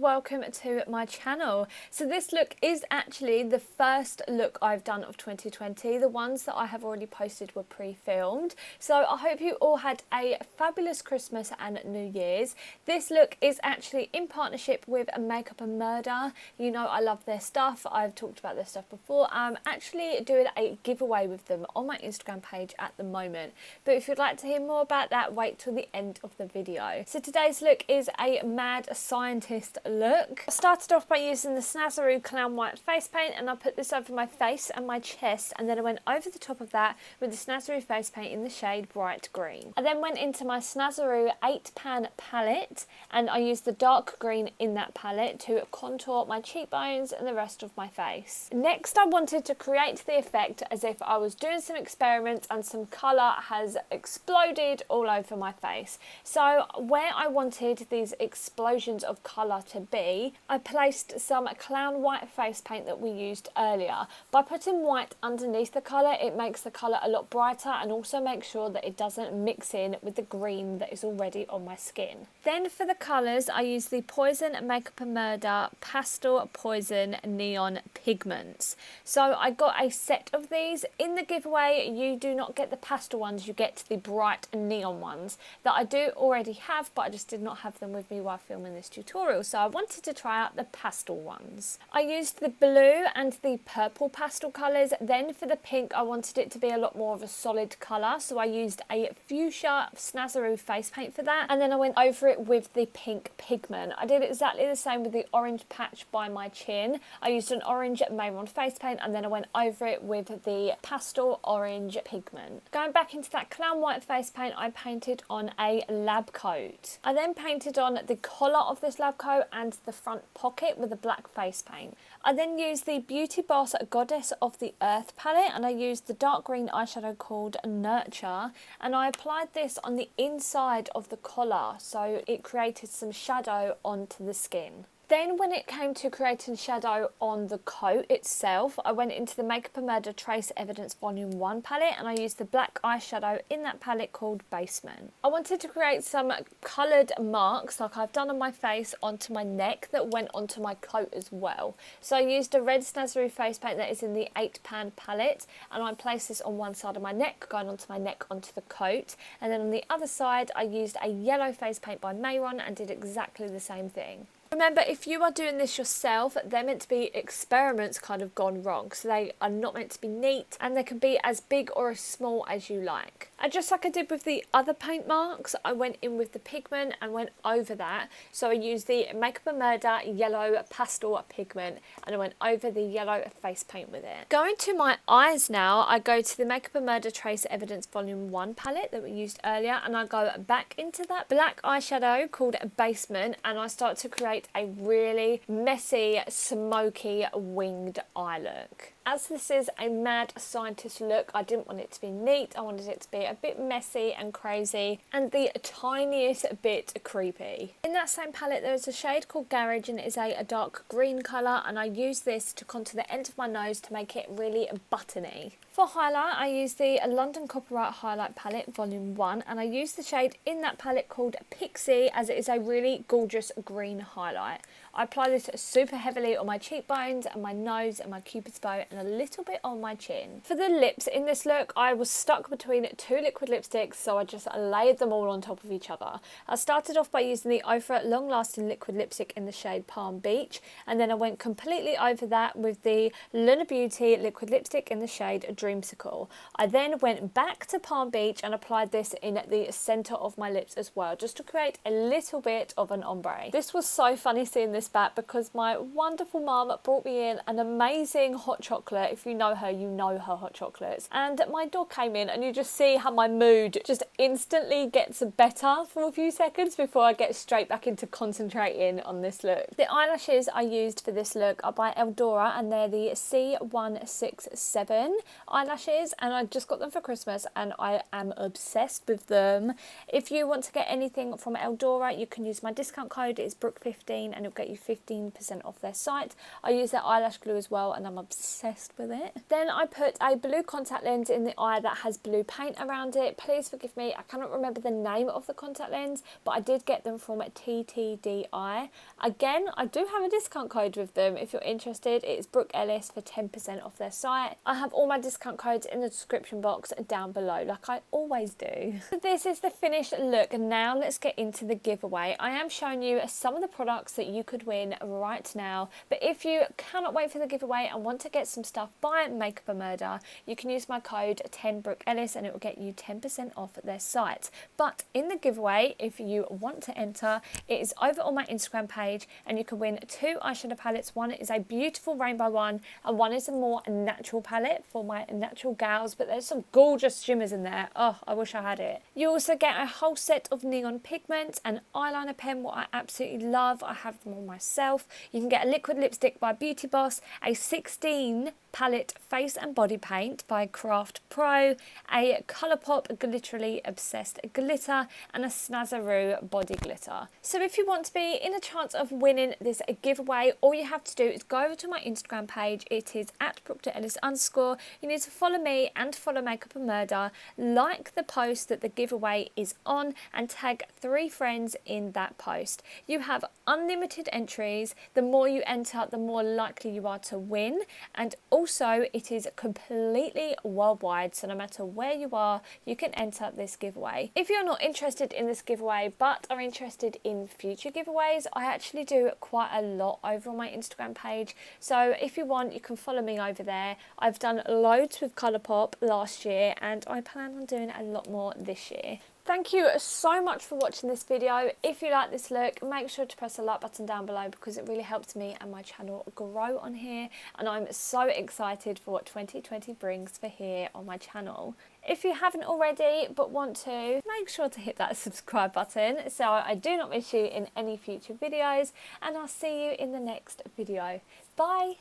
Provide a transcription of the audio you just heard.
welcome to my channel. So this look is actually the first look I've done of 2020. The ones that I have already posted were pre-filmed. So I hope you all had a fabulous Christmas and New Year's. This look is actually in partnership with Makeup and Murder. You know I love their stuff. I've talked about their stuff before. I'm actually doing a giveaway with them on my Instagram page at the moment. But if you'd like to hear more about that, wait till the end of the video. So today's look is a mad scientist look. I started off by using the Snazaroo Clown White face paint, and I put this over my face and my chest, and then I went over the top of that with the Snazaroo face paint in the shade Bright Green. I then went into my Snazaroo 8-pan palette, and I used the dark green in that palette to contour my cheekbones and the rest of my face. Next, I wanted to create the effect as if I was doing some experiments and some colour has exploded all over my face. So where I wanted these explosions of colour to be, I placed some Clown White face paint that we used earlier. By putting white underneath the colour, it makes the colour a lot brighter and also makes sure that it doesn't mix in with the green that is already on my skin. Then for the colours, I used the Poison Makeup and Murder Pastel Poison Neon Pigments. So I got a set of these. In the giveaway, you do not get the pastel ones, you get the bright neon ones that I do already have, but I just did not have them with me while filming this tutorial, so I wanted to try out the pastel ones. I used the blue and the purple pastel colours. Then for the pink, I wanted it to be a lot more of a solid colour, so I used a fuchsia Snazaroo face paint for that, and then I went over it with the pink pigment. I did exactly the same with the orange patch by my chin. I used an orange Mayron face paint, and then I went over it with the pastel orange pigment. Going back into that Clown White face paint, I painted on a lab coat. I then painted on the collar of this lab coat and the front pocket with a black face paint. I then used the Beauty Boss Goddess of the Earth palette, and I used the dark green eyeshadow called Nurture, and I applied this on the inside of the collar so it created some shadow onto the skin. Then when it came to creating shadow on the coat itself, I went into the Makeup and Murder Trace Evidence Volume 1 palette, and I used the black eyeshadow in that palette called Basement. I wanted to create some coloured marks like I've done on my face onto my neck that went onto my coat as well. So I used a red Snazaroo face paint that is in the 8-pan palette, and I placed this on one side of my neck, going onto my neck onto the coat, and then on the other side I used a yellow face paint by Mayron and did exactly the same thing. Remember, if you are doing this yourself, they're meant to be experiments kind of gone wrong. So they are not meant to be neat, and they can be as big or as small as you like. And just like I did with the other paint marks, I went in with the pigment and went over that. So I used the Makeup and Murder yellow pastel pigment, and I went over the yellow face paint with it. Going to my eyes now, I go to the Makeup and Murder Trace Evidence Volume 1 palette that we used earlier, and I go back into that black eyeshadow called Basement, and I start to create a really messy, smoky, winged eye look. As this is a mad scientist look, I didn't want it to be neat. I wanted it to be a bit messy and crazy and the tiniest bit creepy. In that same palette, there is a shade called Garage, and it is a dark green colour, and I used this to contour the end of my nose to make it really buttony. For highlight, I used the London Copyright Highlight Palette Volume 1, and I used the shade in that palette called Pixie, as it is a really gorgeous green highlight. I apply this super heavily on my cheekbones and my nose and my cupid's bow and a little bit on my chin. For the lips, in this look, I was stuck between two liquid lipsticks, so I just layered them all on top of each other. I started off by using the Ofra Long Lasting Liquid Lipstick in the shade Palm Beach, and then I went completely over that with the Luna Beauty Liquid Lipstick in the shade Dreamsicle. I then went back to Palm Beach and applied this in the centre of my lips as well, just to create a little bit of an ombre. This was so funny seeing this back because my wonderful mum brought me in an amazing hot chocolate. If you know her, you know her hot chocolates. And my dog came in, and you just see how my mood just instantly gets better for a few seconds before I get straight back into concentrating on this look. The eyelashes I used for this look are by Eldora, and they're the C167 eyelashes, and I just got them for Christmas and I am obsessed with them. If you want to get anything from Eldora, you can use my discount code. It's Brooke15 and it'll get you 15% off their site. I use their eyelash glue as well, and I'm obsessed obsessed with it. Then I put a blue contact lens in the eye that has blue paint around it. Please forgive me, I cannot remember the name of the contact lens, but I did get them from TTDI. Again, I do have a discount code with them if you're interested. It's Brooke Ellis for 10% off their site. I have all my discount codes in the description box down below, like I always do. So this is the finished look. Now let's get into the giveaway. I am showing you some of the products that you could win right now, but if you cannot wait for the giveaway and want to get some stuff by Makeup a Murder, you can use my code 10BrookeEllis and it will get you 10% off their site. But in the giveaway, if you want to enter, it is over on my Instagram page and you can win 2 eyeshadow palettes. One is a beautiful rainbow one and one is a more natural palette for my natural gals, but there's some gorgeous shimmers in there. Oh, I wish I had it. You also get a whole set of neon pigments, an eyeliner pen, what I absolutely love. I have them on myself. You can get a liquid lipstick by Beauty Boss, a 16 palette face and body paint by Craft Pro, a Colourpop Glitterly Obsessed glitter, and a Snazzaroo body glitter. So if you want to be in a chance of winning this giveaway, all you have to do is go over to my Instagram page. It is at @Brooke_Ellis_. You need to follow me and follow Makeup a Murder, like the post that the giveaway is on, and tag 3 friends in that post. You have unlimited entries. The more you enter, the more likely you are to win, and also it is completely worldwide, so no matter where you are, you can enter this giveaway. If you're not interested in this giveaway but are interested in future giveaways, I actually do quite a lot over on my Instagram page, so if you want, you can follow me over there. I've done loads with Colourpop last year and I plan on doing a lot more this year. Thank you so much for watching this video. If you like this look, make sure to press the like button down below because it really helps me and my channel grow on here, and I'm so excited for what 2020 brings for here on my channel. If you haven't already but want to, make sure to hit that subscribe button so I do not miss you in any future videos, and I'll see you in the next video. Bye!